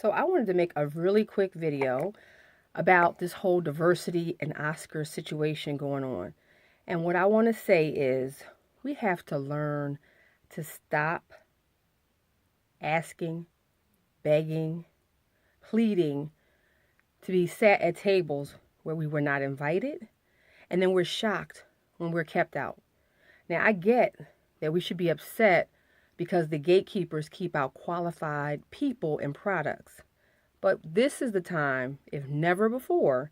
So I wanted to make a really quick video about this whole diversity and Oscar situation going on. And what I want to say is we have to learn to stop asking, begging, pleading to be sat at tables where we were not invited, and then we're shocked when we're kept out. Now, I get that we should be upset because the gatekeepers keep out qualified people and products. But this is the time, if never before,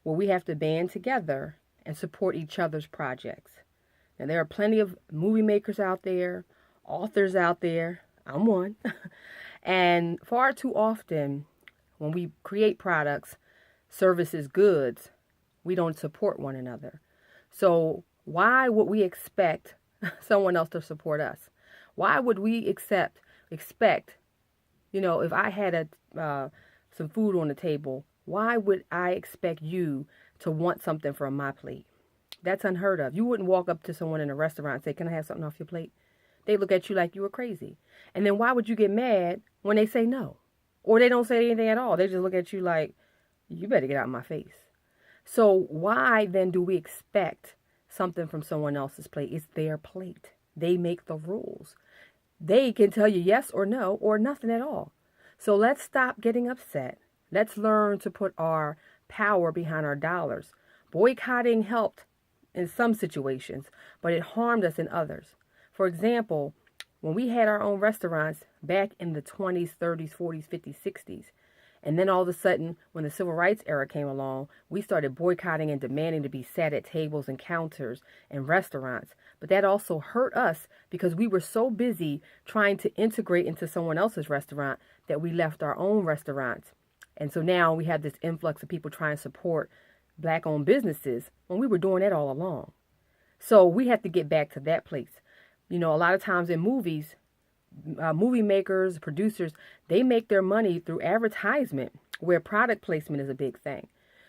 where we have to band together and support each other's projects. Now, there are plenty of movie makers out there, authors out there. I'm one. And far too often, when we create products, services, goods, we don't support one another. So why would we expect someone else to support us? Why would we expect, if I had some food on the table, why would I expect you to want something from my plate? That's unheard of. You wouldn't walk up to someone in a restaurant and say, "Can I have something off your plate?" They look at you like you were crazy. And then why would you get mad when they say no? Or they don't say anything at all. They just look at you like, "You better get out of my face." So why then do we expect something from someone else's plate? It's their plate. They make the rules. They can tell you yes or no or nothing at all. So let's stop getting upset. Let's learn to put our power behind our dollars. Boycotting helped in some situations, but it harmed us in others. For example, when we had our own restaurants back in the 20s, 30s, 40s, 50s, 60s, and then all of a sudden, when the civil rights era came along, we started boycotting and demanding to be sat at tables and counters in restaurants. But that also hurt us because we were so busy trying to integrate into someone else's restaurant that we left our own restaurants. And so now we have this influx of people trying to support Black-owned businesses when we were doing that all along. So we have to get back to that place. A lot of times in movies, movie makers, producers, they make their money through advertisement, where product placement is a big thing.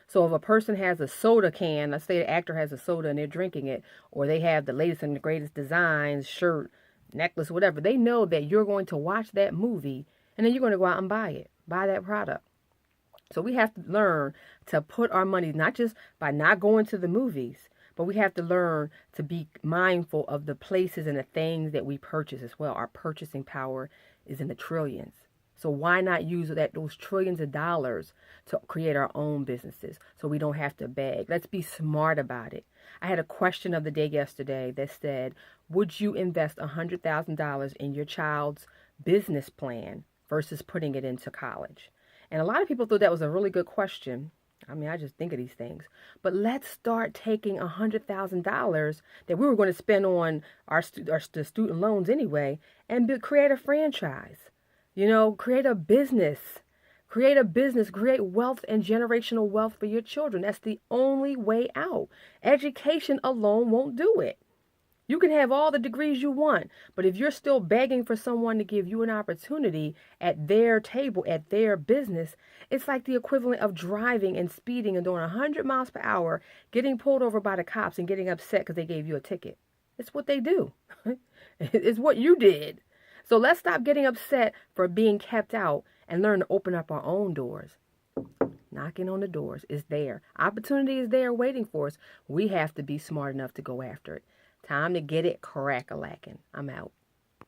So if a person has a soda can, let's say the actor has a soda and they're drinking it, or they have the latest and the greatest designs, shirt, necklace, whatever, they know that you're going to watch that movie and then you're going to go out and buy that product. So we have to learn to put our money, not just by not going to the movies, but we have to learn to be mindful of the places and the things that we purchase as well. Our purchasing power is in the trillions. So why not use those trillions of dollars to create our own businesses so we don't have to beg? Let's be smart about it. I had a question of the day yesterday that said, would you invest $100,000 in your child's business plan versus putting it into college? And a lot of people thought that was a really good question. I mean, I just think of these things. But let's start taking $100,000 that we were going to spend on the student loans anyway and create a franchise. Create a business. Create wealth and generational wealth for your children. That's the only way out. Education alone won't do it. You can have all the degrees you want, but if you're still begging for someone to give you an opportunity at their table, at their business, it's like the equivalent of driving and speeding and doing 100 miles per hour, getting pulled over by the cops and getting upset because they gave you a ticket. It's what they do. It's what you did. So let's stop getting upset for being kept out and learn to open up our own doors. Knocking on the doors is there. Opportunity is there waiting for us. We have to be smart enough to go after it. Time to get it crack-a-lacking. I'm out.